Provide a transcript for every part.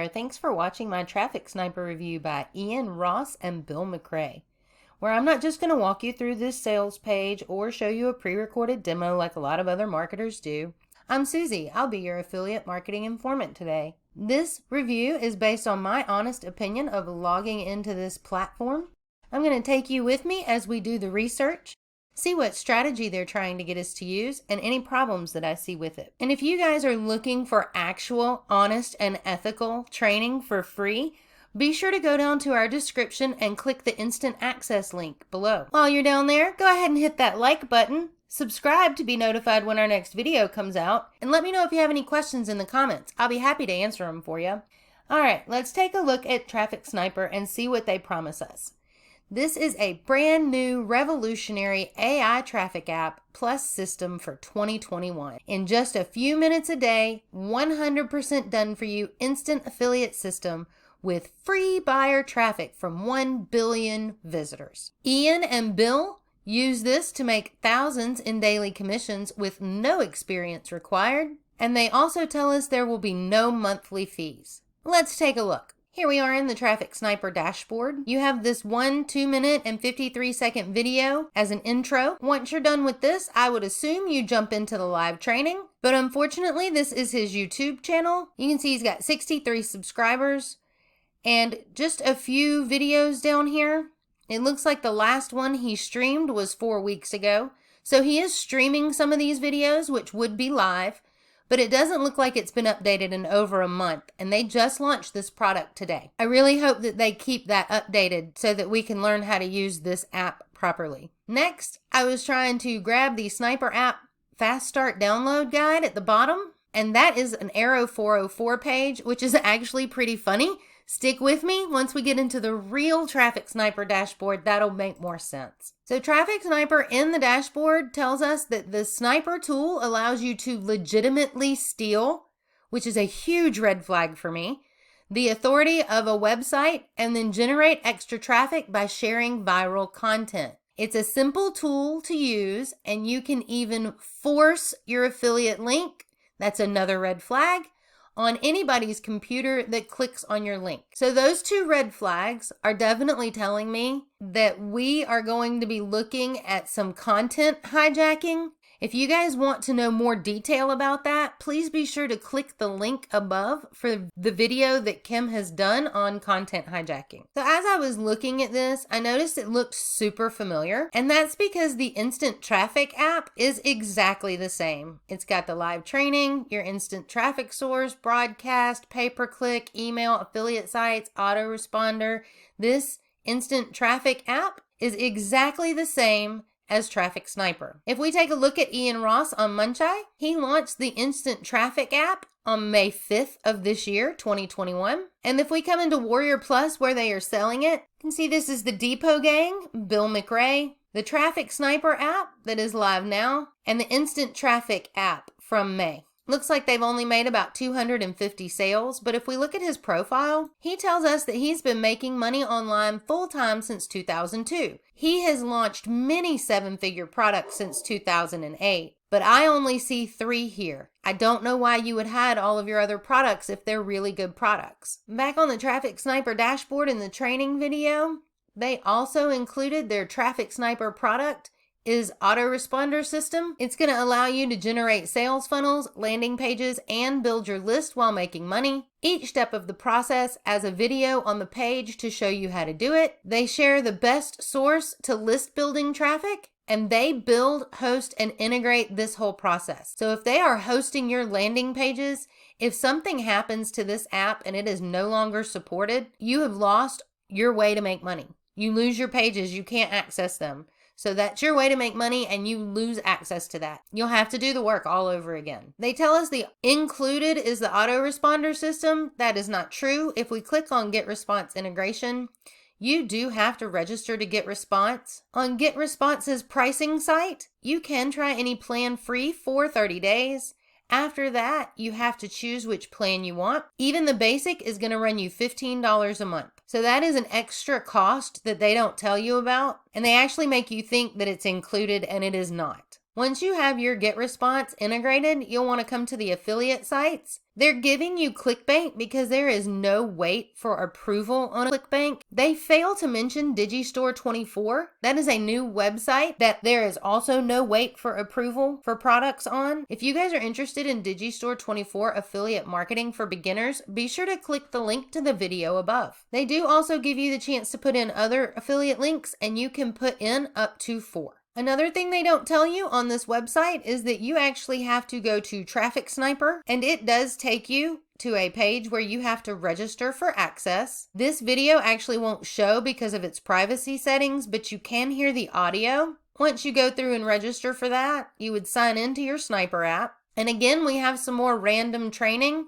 there, thanks for watching my Traffic Sniper review by Ian Ross and Bill McRea, where I'm not just going to walk you through this sales page or show you a pre-recorded demo like a lot of other marketers do. I'm Susie. I'll be your affiliate marketing informant today. This review is based on my honest opinion of logging into this platform. I'm going to take you with me as we do the research, see what strategy they're trying to get us to use, and any problems that I see with it. And if you guys are looking for actual, honest, and ethical training for free, be sure to go down to our description and click the instant access link below. While you're down there, go ahead and hit that like button, subscribe to be notified when our next video comes out, and let me know if you have any questions in the comments. I'll be happy to answer them for you. All right, let's take a look at Traffic Sniper and see what they promise us. This is a brand new revolutionary AI traffic app plus system for 2021. In just a few minutes a day, 100% done for you instant affiliate system with free buyer traffic from 1 billion visitors. Ian and Bill use this to make thousands in daily commissions with no experience required, and they also tell us there will be no monthly fees. Let's take a look. Here we are in the Traffic Sniper dashboard. You have this 2 minute and 53-second video as an intro. Once you're done with this, I would assume you jump into the live training, but unfortunately this is his YouTube channel. You can see he's got 63 subscribers and just a few videos down here. It looks like the last one he streamed was 4 weeks ago. So he is streaming some of these videos, which would be live, but it doesn't look like it's been updated in over a month, and they just launched this product today. I really hope that they keep that updated so that we can learn how to use this app properly. Next, I was trying to grab the Sniper app Fast Start download guide at the bottom, and that is an Arrow 404 page, which is actually pretty funny. Stick with me. Once we get into the real Traffic Sniper dashboard, that'll make more sense. So Traffic Sniper in the dashboard tells us that the Sniper tool allows you to legitimately steal, which is a huge red flag for me, the authority of a website and then generate extra traffic by sharing viral content. It's a simple tool to use, and you can even force your affiliate link, that's another red flag, on anybody's computer that clicks on your link. So those two red flags are definitely telling me that we are going to be looking at some content hijacking. If you guys want to know more detail about that, please be sure to click the link above for the video that Kim has done on content hijacking. So as I was looking at this, I noticed it looked super familiar, and that's because the Instant Traffic app is exactly the same. It's got the live training, your instant traffic source, broadcast, pay-per-click, email, affiliate sites, autoresponder. This Instant Traffic app is exactly the same as Traffic Sniper. If we take a look at Ian Ross on Munchai, he launched the Instant Traffic app on May 5th of this year, 2021. And if we come into Warrior Plus where they are selling it, you can see this is the Depot Gang, Bill McRea, the Traffic Sniper app that is live now, and the Instant Traffic app from May. Looks like they've only made about 250 sales, but if we look at his profile, he tells us that he's been making money online full-time since 2002. He has launched many seven-figure products since 2008, but I only see 3 here. I don't know why you would hide all of your other products if they're really good products. Back on the Traffic Sniper dashboard in the training video, they also included their Traffic Sniper product is autoresponder system. It's going to allow you to generate sales funnels, landing pages, and build your list while making money. Each step of the process as a video on the page to show you how to do it. They share the best source to list building traffic, and they build, host, and integrate this whole process. So if they are hosting your landing pages, if something happens to this app and it is no longer supported, you have lost your way to make money. You lose your pages, you can't access them. So that's your way to make money, and you lose access to that. You'll have to do the work all over again. They tell us the included is the autoresponder system. That is not true. If we click on Get Response Integration, you do have to register to Get Response. On Get Response's pricing site, you can try any plan free for 30 days. After that, you have to choose which plan you want. Even the basic is going to run you $15 a month. So that is an extra cost that they don't tell you about, and they actually make you think that it's included, and it is not. Once you have your GetResponse integrated, you'll want to come to the affiliate sites. They're giving you ClickBank because there is no wait for approval on ClickBank. They fail to mention Digistore24. That is a new website that there is also no wait for approval for products on. If you guys are interested in Digistore24 affiliate marketing for beginners, be sure to click the link to the video above. They do also give you the chance to put in other affiliate links, and you can put in up to 4. Another thing they don't tell you on this website is that you actually have to go to Traffic Sniper, and it does take you to a page where you have to register for access. This video actually won't show because of its privacy settings, but you can hear the audio. Once you go through and register for that, you would sign into your Sniper app. And again, we have some more random training.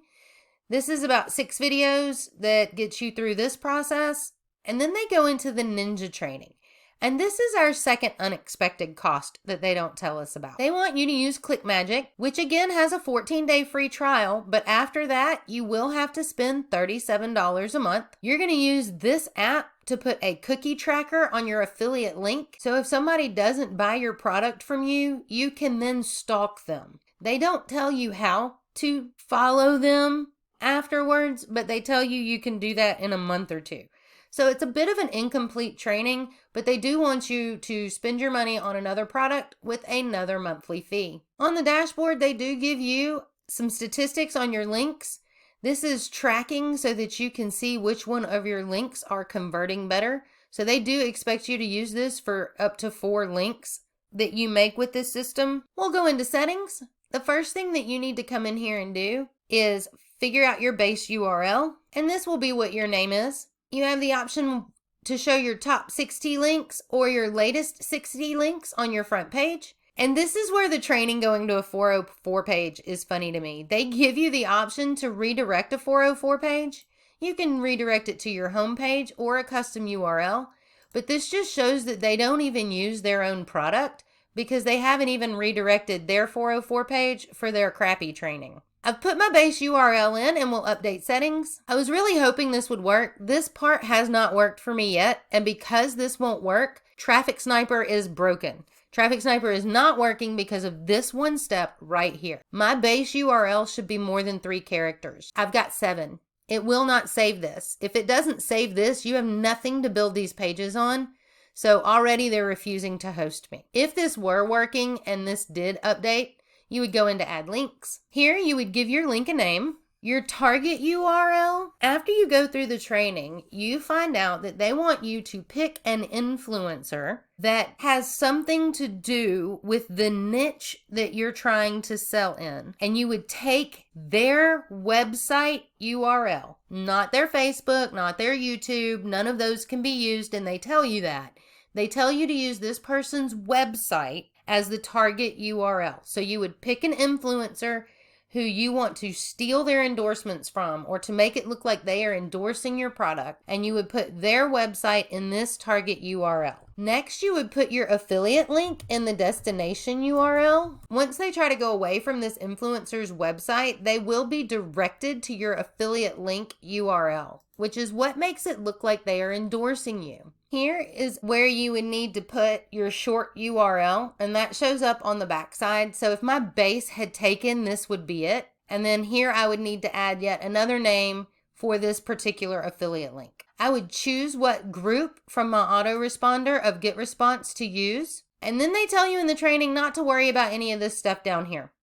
This is about 6 videos that gets you through this process. And then they go into the Ninja training. And this is our second unexpected cost that they don't tell us about. They want you to use ClickMagic, which again has a 14-day free trial, but after that, you will have to spend $37 a month. You're going to use this app to put a cookie tracker on your affiliate link. So if somebody doesn't buy your product from you, you can then stalk them. They don't tell you how to follow them afterwards, but they tell you you can do that in a month or 2. So it's a bit of an incomplete training, but they do want you to spend your money on another product with another monthly fee. On the dashboard, they do give you some statistics on your links. This is tracking so that you can see which one of your links are converting better. So they do expect you to use this for up to 4 links that you make with this system. We'll go into settings. The first thing that you need to come in here and do is figure out your base URL, and this will be what your name is. You have the option to show your top 60 links or your latest 60 links on your front page. And this is where the training going to a 404 page is funny to me. They give you the option to redirect a 404 page. You can redirect it to your home page or a custom URL, but this just shows that they don't even use their own product because they haven't even redirected their 404 page for their crappy training. I've put my base URL in and will update settings. I was really hoping this would work. This part has not worked for me yet, and because this won't work, Traffic Sniper is broken. Traffic Sniper is not working because of this one step right here. My base URL should be more than 3 characters. I've got 7. It will not save this. If it doesn't save this, you have nothing to build these pages on. So already they're refusing to host me. If this were working and this did update, you would go into add links. Here you would give your link a name, your target URL. After you go through the training, you find out that they want you to pick an influencer that has something to do with the niche that you're trying to sell in. And you would take their website URL, not their Facebook, not their YouTube, none of those can be used, and they tell you that. They tell you to use this person's website as the target URL. So you would pick an influencer who you want to steal their endorsements from or to make it look like they are endorsing your product, and you would put their website in this target URL. Next, you would put your affiliate link in the destination URL. Once they try to go away from this influencer's website, they will be directed to your affiliate link URL, which is what makes it look like they are endorsing you. Here is where you would need to put your short URL, and that shows up on the backside. So if my base had taken, this would be it. And then here I would need to add yet another name for this particular affiliate link. I would choose what group from my autoresponder of GetResponse to use. And then they tell you in the training not to worry about any of this stuff down here.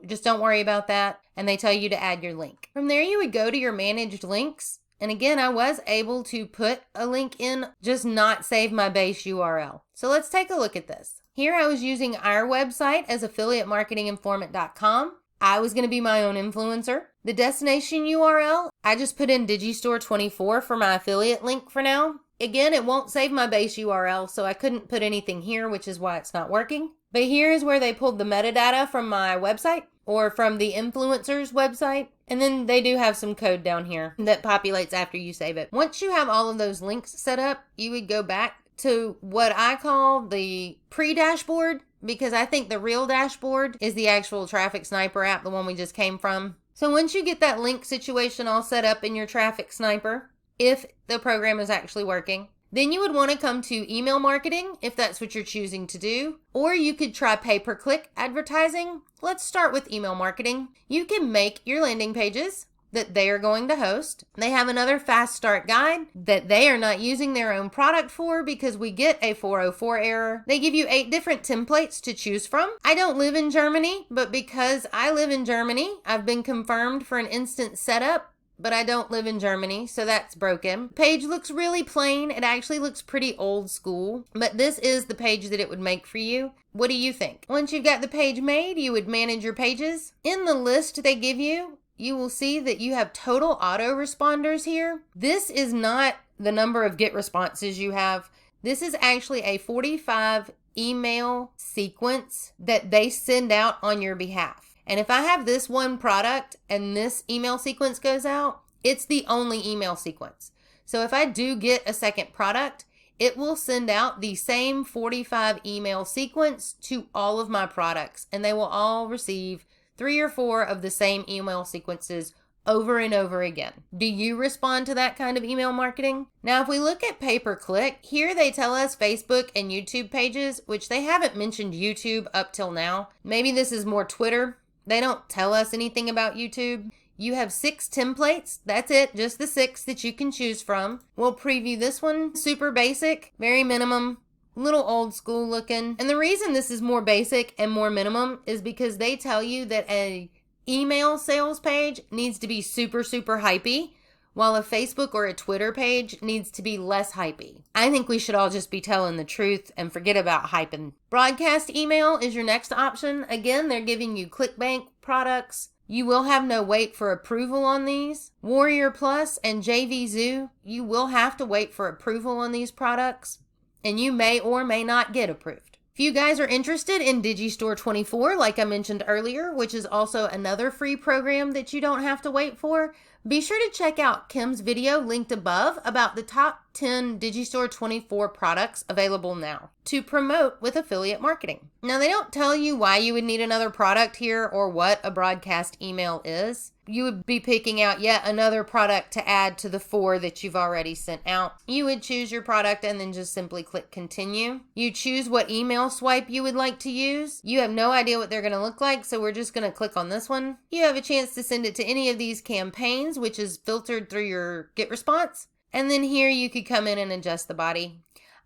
Just don't worry about that. And they tell you to add your link. From there, you would go to your managed links. And again, I was able to put a link in, just not save my base URL. So let's take a look at this. Here I was using our website as affiliatemarketinginformant.com. I was going to be my own influencer. The destination URL, I just put in Digistore24 for my affiliate link for now. Again, it won't save my base URL, so I couldn't put anything here, which is why it's not working. But here is where they pulled the metadata from my website or from the influencer's website. And then they do have some code down here that populates after you save it. Once you have all of those links set up, you would go back to what I call the pre-dashboard, because I think the real dashboard is the actual Traffic Sniper app, the one we just came from. So once you get that link situation all set up in your Traffic Sniper, if the program is actually working, Then you would want to come to email marketing if that's what you're choosing to do, or you could try pay-per-click advertising. Let's start with email marketing. You can make your landing pages that they are going to host. They have another fast start guide that they are not using their own product for because we get a 404 error. They give you 8 different templates to choose from. I don't live in Germany, but because I live in Germany, I've been confirmed for an instant setup, but I don't live in Germany, so that's broken. Page looks really plain. It actually looks pretty old school, but this is the page that it would make for you. What do you think? Once you've got the page made, you would manage your pages. In the list they give you, you will see that you have total autoresponders here. This is not the number of get responses you have. This is actually a 45 email sequence that they send out on your behalf. And if I have this one product and this email sequence goes out, it's the only email sequence. So if I do get a second product, it will send out the same 45 email sequence to all of my products, and they will all receive 3 or 4 of the same email sequences over and over again. Do you respond to that kind of email marketing? Now, if we look at pay-per-click, here they tell us Facebook and YouTube pages, which they haven't mentioned YouTube up till now. Maybe this is more Twitter. They don't tell us anything about YouTube. You have 6 templates. That's it, just the 6 that you can choose from. We'll preview this one. Super basic, very minimum, little old school looking. And the reason this is more basic and more minimum is because they tell you that a email sales page needs to be super, super hypey, while a Facebook or a Twitter page needs to be less hypey. I think we should all just be telling the truth and forget about hyping. Broadcast email is your next option. Again, they're giving you ClickBank products. You will have no wait for approval on these. Warrior Plus and JV Zoo, you will have to wait for approval on these products, and you may or may not get approved. If you guys are interested in Digistore 24, like I mentioned earlier, which is also another free program that you don't have to wait for, be sure to check out Kim's video linked above about the top 10 Digistore 24 products available now to promote with affiliate marketing. Now, they don't tell you why you would need another product here or what a broadcast email is. You would be picking out yet another product to add to the 4 that you've already sent out. You would choose your product and then just simply click continue. You choose what email swipe you would like to use. You have no idea what they're going to look like, so we're just going to click on this one. You have a chance to send it to any of these campaigns, which is filtered through your get response. And then here you could come in and adjust the body.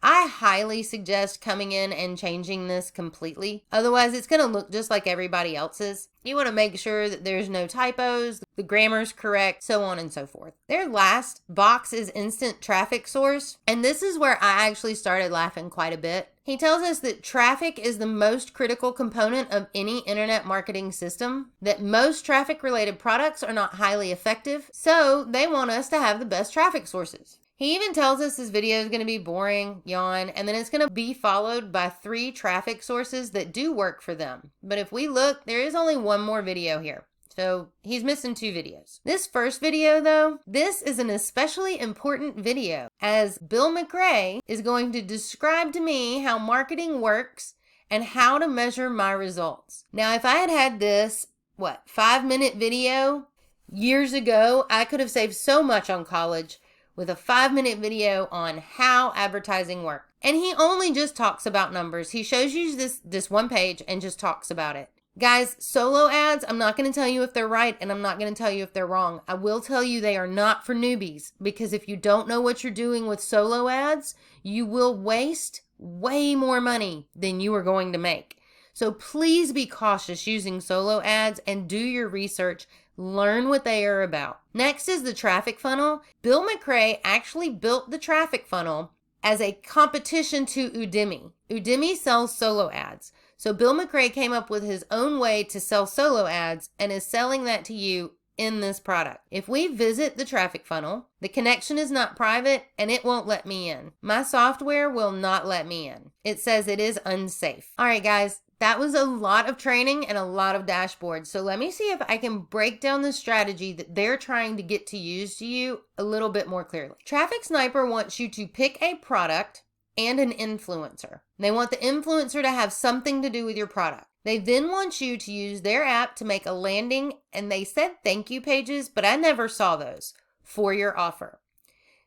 I highly suggest coming in and changing this completely. Otherwise, it's going to look just like everybody else's. You want to make sure that there's no typos, the grammar's correct, so on and so forth. Their last box is instant traffic source. And this is where I actually started laughing quite a bit. He tells us that traffic is the most critical component of any internet marketing system, that most traffic related products are not highly effective. So they want us to have the best traffic sources. He even tells us this video is going to be boring, yawn, and then it's going to be followed by 3 traffic sources that do work for them. But if we look, there is only one more video here. So he's missing 2 videos. This first video though, this is an especially important video as Bill McRea is going to describe to me how marketing works and how to measure my results. Now, if I had had this, 5-minute video years ago, I could have saved so much on college with a 5-minute video on how advertising works. And he only just talks about numbers. He shows you this one page and just talks about it. Guys, solo ads, I'm not going to tell you if they're right and I'm not going to tell you if they're wrong. I will tell you they are not for newbies, because if you don't know what you're doing with solo ads, you will waste way more money than you are going to make. So please be cautious using solo ads and do your research. Learn what they are about. Next is the traffic funnel. Bill McRea actually built the traffic funnel as a competition to Udemy. Udemy sells solo ads. So Bill McRea came up with his own way to sell solo ads and is selling that to you in this product. If we visit the traffic funnel, the connection is not private and it won't let me in. My software will not let me in. It says it is unsafe. All right, guys. That was a lot of training and a lot of dashboards. So let me see if I can break down the strategy that they're trying to get to use to you a little bit more clearly. Traffic Sniper wants you to pick a product and an influencer. They want the influencer to have something to do with your product. They then want you to use their app to make a landing, and they said thank you pages, but I never saw those, for your offer.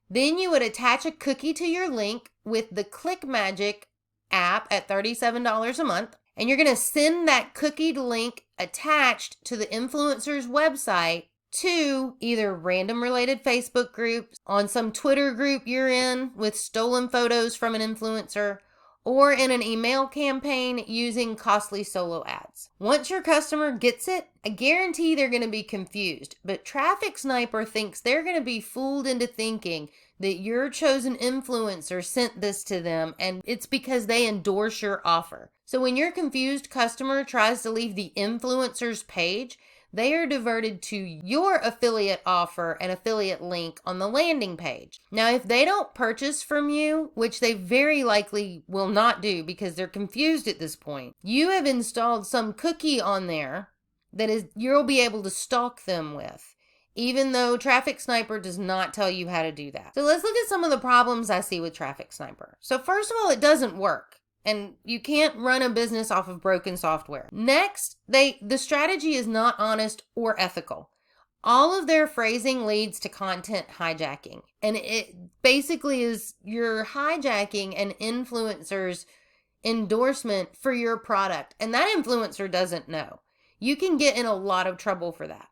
Then you would attach a cookie to your link with the ClickMagick app at $37 a month. And you're going to send that cookied link attached to the influencer's website to either random related Facebook groups, on some Twitter group you're in with stolen photos from an influencer, or in an email campaign using costly solo ads. Once your customer gets it, I guarantee they're going to be confused, but Traffic Sniper thinks they're going to be fooled into thinking that your chosen influencer sent this to them, and it's because they endorse your offer. So when your confused customer tries to leave the influencer's page, they are diverted to your affiliate offer and affiliate link on the landing page. Now, if they don't purchase from you, which they very likely will not do because they're confused at this point, you have installed some cookie on there that is you'll be able to stalk them with, even though Traffic Sniper does not tell you how to do that. So let's look at some of the problems I see with Traffic Sniper. So first of all, it doesn't work. And you can't run a business off of broken software. Next, the strategy is not honest or ethical. All of their phrasing leads to content hijacking. And it basically is you're hijacking an influencer's endorsement for your product. And that influencer doesn't know. You can get in a lot of trouble for that.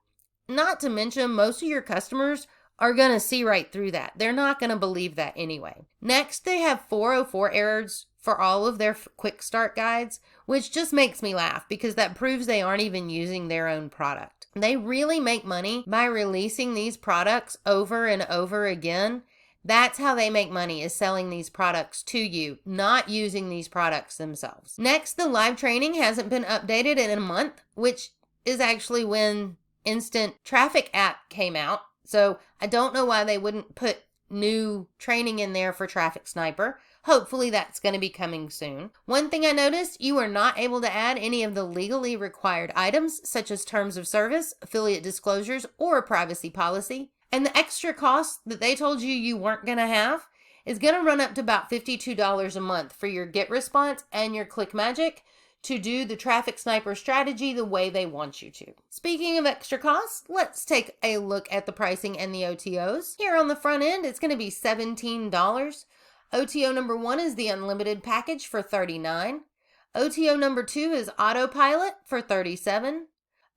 Not to mention, most of your customers are going to see right through that. They're not going to believe that anyway. Next, they have 404 errors for all of their quick start guides, which just makes me laugh because that proves they aren't even using their own product. They really make money by releasing these products over and over again. That's how they make money, is selling these products to you, not using these products themselves. Next, the live training hasn't been updated in a month, which is actually when Instant Traffic app came out. So I don't know why they wouldn't put new training in there for Traffic Sniper. Hopefully that's going to be coming soon. One thing I noticed, you are not able to add any of the legally required items, such as terms of service, affiliate disclosures, or a privacy policy. And the extra cost that they told you you weren't going to have is going to run up to about $52 a month for your Get Response and your ClickMagick to do the Traffic Sniper strategy the way they want you to. Speaking of extra costs, let's take a look at the pricing and the OTOs. Here on the front end, it's going to be $17. OTO number 1 is the unlimited package for $39. OTO number 2 is autopilot for $37.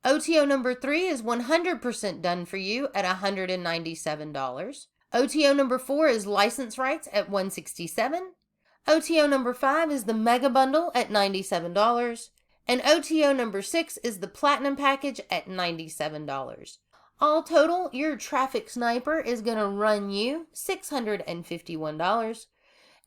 OTO number 3 is 100% done for you at $197. OTO number 4 is license rights at $167. OTO number 5 is the mega bundle at $97. And OTO number 6 is the platinum package at $97. All total, your Traffic Sniper is going to run you $651.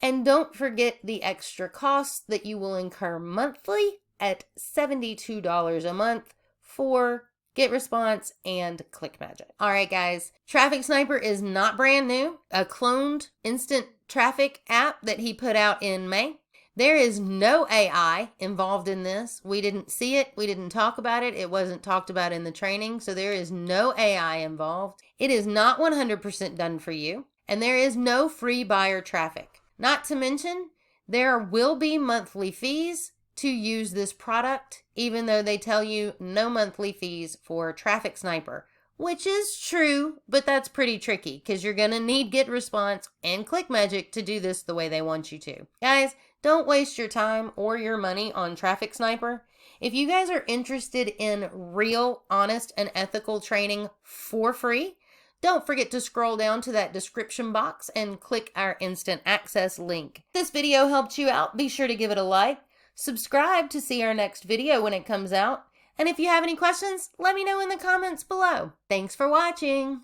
And don't forget the extra costs that you will incur monthly at $72 a month for Get Response and ClickMagick. All right, guys, Traffic Sniper is not brand new. A cloned instant traffic app that he put out in May. There is no AI involved in this. We didn't see it. We didn't talk about it. It wasn't talked about in the training. So there is no AI involved. It is not 100% done for you. And there is no free buyer traffic. Not to mention, there will be monthly fees to use this product, even though they tell you no monthly fees for Traffic Sniper, which is true, but that's pretty tricky because you're going to need Get Response and ClickMagick to do this the way they want you to. Guys, don't waste your time or your money on Traffic Sniper. If you guys are interested in real, honest, and ethical training for free, don't forget to scroll down to that description box and click our instant access link. If this video helped you out, be sure to give it a like, subscribe to see our next video when it comes out, and if you have any questions, let me know in the comments below. Thanks for watching.